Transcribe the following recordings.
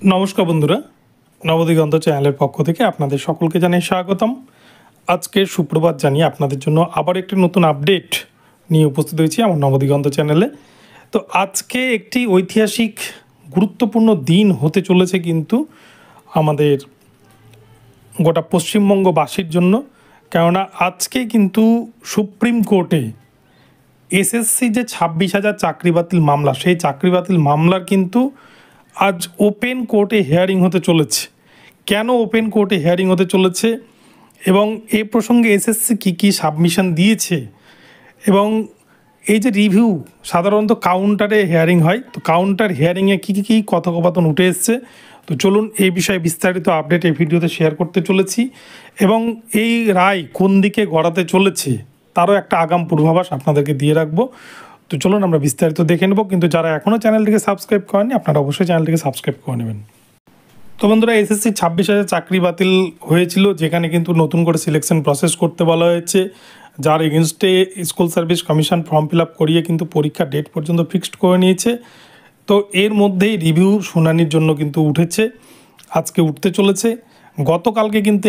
नमस्कार बंधुरा नवदिगंत चैनल पक्ष থেকে আপনাদের সকলকে জানাই স্বাগতম। আজকে সুপ্রভাত জানিয়ে আপনাদের জন্য আবার একটি নতুন আপডেট নিয়ে উপস্থিত হয়েছি আমার নবদিগন্ত চ্যানেলে। তো আজকে একটি ঐতিহাসিক গুরুত্বপূর্ণ দিন হতে চলেছে কিন্তু আমাদের গোটা পশ্চিমবঙ্গবাসীর জন্য, কেননা আজকে কিন্তু সুপ্রিম কোর্টে এসএসসি যে 26,000 চাকরি বাতিল মামলা, সেই চাকরি বাতিল মামলার কিন্তু আজ ওপেন কোর্টে হিয়ারিং হতে চলেছে। কেন ওপেন কোর্টে হিয়ারিং হতে চলেছে এবং এই প্রসঙ্গে এসএসসি কী সাবমিশন দিয়েছে এবং এই যে রিভিউ সাধারণত কাউন্টারে হিয়ারিং হয়, তো কাউন্টার হিয়ারিংয়ে কী কথোপকথন উঠে এসছে, তো চলুন এই বিষয়ে বিস্তারিত আপডেট এই ভিডিওতে শেয়ার করতে চলেছি এবং এই রায় কোন দিকে গড়াতে চলেছে তারও একটা আগাম পূর্বাভাস আপনাদেরকে দিয়ে রাখবো। তো চলুন আমরা বিস্তারিত দেখে নেব, কিন্তু যারা এখনও চ্যানেলটিকে সাবস্ক্রাইব করেননি আপনারা অবশ্যই চ্যানেলটিকে সাবস্ক্রাইব করে নেবেন। তো বন্ধুরা, এসএসসি 26,000 চাকরি বাতিল হয়েছিল, যেখানে কিন্তু নতুন করে সিলেকশন প্রসেস করতে বলা হয়েছে, যার এগেনস্টে school service commission form fill up করিয়ে কিন্তু পরীক্ষার ডেট পর্যন্ত ফিক্সড করে নিয়েছে। তো এর মধ্যেই রিভিউ শুনানির জন্য কিন্তু উঠেছে, আজকে উঠতে চলেছে। গতকালকে কিন্তু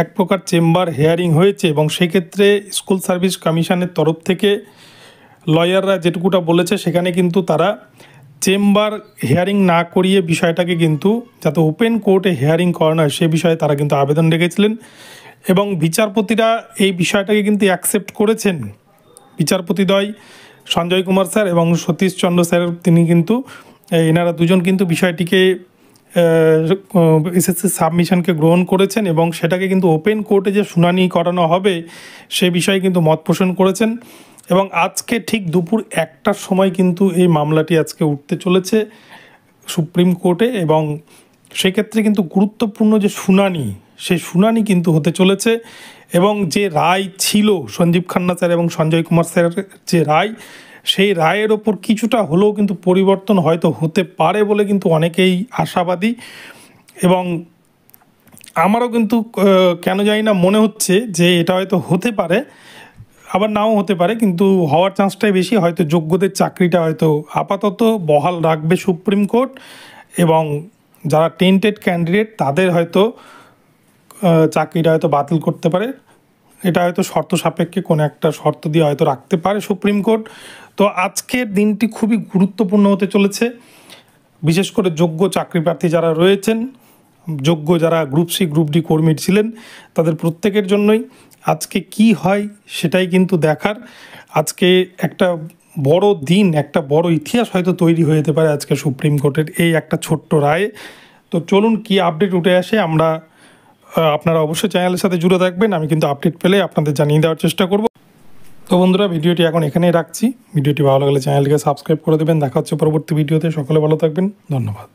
এক প্রকার চেম্বার হিয়ারিং হয়েছে এবং সেক্ষেত্রে স্কুল সার্ভিস কমিশনের তরফ থেকে লয়াররা যেটুকুটা বলেছে সেখানে কিন্তু তারা চেম্বার হিয়ারিং না করিয়ে বিষয়টাকে কিন্তু যাতে ওপেন কোর্টে হিয়ারিং করানো হয় সে বিষয়ে তারা কিন্তু আবেদন রেখেছিলেন এবং বিচারপতিরা এই বিষয়টাকে কিন্তু অ্যাকসেপ্ট করেছেন। বিচারপতিদ্বয় সঞ্জয় কুমার স্যার এবং সতীশ চন্দ্র স্যার, তিনি কিন্তু এনারা দুজন কিন্তু বিষয়টিকে এসএসসি সাবমিশনকে গ্রহণ করেছেন এবং সেটাকে কিন্তু ওপেন কোর্টে যে শুনানি করানো হবে সে বিষয়ে কিন্তু মত পোষণ করেছেন এবং আজকে ঠিক দুপুর 1টার সময় কিন্তু এই মামলাটি আজকে উঠতে চলেছে সুপ্রিম কোর্টে এবং সেক্ষেত্রে কিন্তু গুরুত্বপূর্ণ যে শুনানি সেই শুনানি কিন্তু হতে চলেছে এবং যে রায় ছিল সঞ্জীব খান্না স্যার এবং সঞ্জয় কুমার স্যারের যে রায়, সেই রায়ের ওপর কিছুটা হলেও কিন্তু পরিবর্তন হয়তো হতে পারে বলে কিন্তু অনেকেই আশাবাদী এবং আমারও কিন্তু কেন জানি না মনে হচ্ছে যে এটা হয়তো হতে পারে, আবার নাও হতে পারে, কিন্তু হওয়ার চান্সটাই বেশি। হয়তো যোগ্যদের চাকরিটা হয়তো আপাতত বহাল রাখবে সুপ্রিম কোর্ট এবং যারা টেন্টেড ক্যান্ডিডেট তাদের হয়তো চাকরিটা হয়তো বাতিল করতে পারে। এটা হয়তো শর্ত সাপেক্ষে কোনো একটা শর্ত দিয়ে হয়তো রাখতে পারে সুপ্রিম কোর্ট। তো আজকের দিনটি খুবই গুরুত্বপূর্ণ হতে চলেছে, বিশেষ করে যোগ্য চাকরি প্রার্থী যারা রয়েছেন, যোগ্য যারা গ্রুপ সি গ্রুপ ডি কর্মী ছিলেন, তাদের প্রত্যেকের জন্যই আজকে কি হয় সেটাই কিন্তু দেখার। আজকে একটা বড় দিন, একটা বড় ইতিহাস হয়তো তৈরি হয়ে যেতে পারে আজকে সুপ্রিম কোর্টের এই একটা ছোট্ট রায়ে। তো চলুন কি আপডেট উঠে আসে আমরা, আপনারা অবশ্যই চ্যানেলের সাথে জুড়ে থাকবেন, আমি কিন্তু আপডেট পেলে আপনাদের জানিয়ে দেওয়ার চেষ্টা করব। তো বন্ধুরা, ভিডিওটি এখন এখানেই রাখছি। ভিডিওটি ভালো লাগলে চ্যানেলটিকে সাবস্ক্রাইব করে দেবেন। দেখা হচ্ছে পরবর্তী ভিডিওতে। সকলে ভালো থাকবেন, ধন্যবাদ।